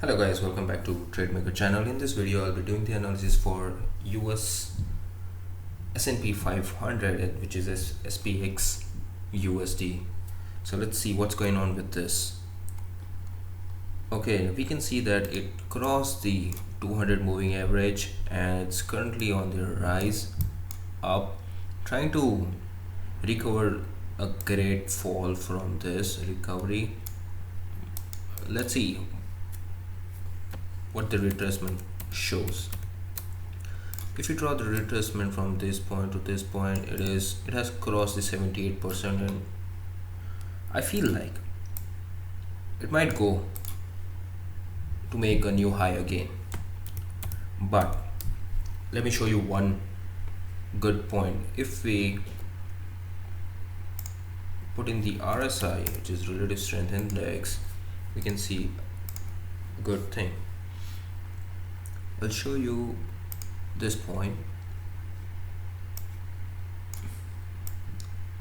Hello guys, welcome back to TradeMaker channel. In this video I'll be doing the analysis for US S&P 500, which is SPXUSD. So let's see what's going on with this. Okay, we can see that it crossed the 200 moving average and it's currently on the rise up, trying to recover a great fall from this recovery. Let's see what the retracement shows. If you draw the retracement from this point to this point, it has crossed the 78%, and I feel like it might go to make a new high again. But let me show you one good point. If we put in the RSI, which is relative strength index, we can see a good thing. I'll show you this point.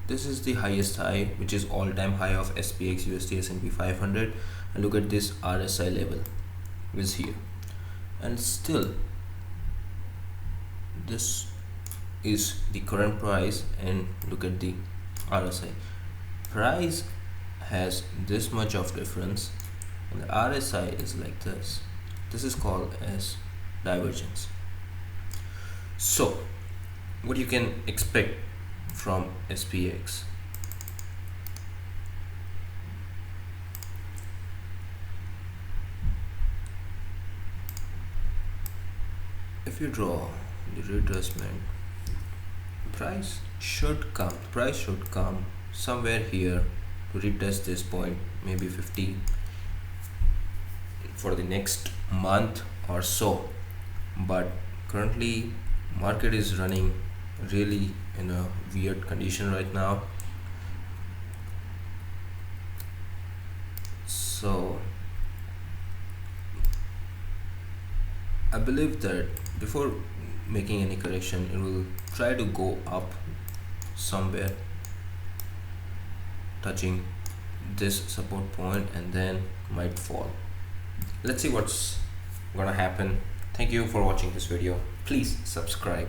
This is the highest high, which is all-time high of SPXUSD S&P 500, and look at this RSI level is here, and still this is the current price, and look at the RSI. Price has this much of difference and the RSI is like this. This is called as divergence. So what you can expect from SPX? If you draw the retracement, price should come somewhere here to retest this point, maybe 50 for the next month or so. But currently market is running really in a weird condition right now, so I believe that before making any correction, it will try to go up somewhere touching this support point and then might fall. Let's see what's gonna happen. Thank you for watching this video. Please subscribe.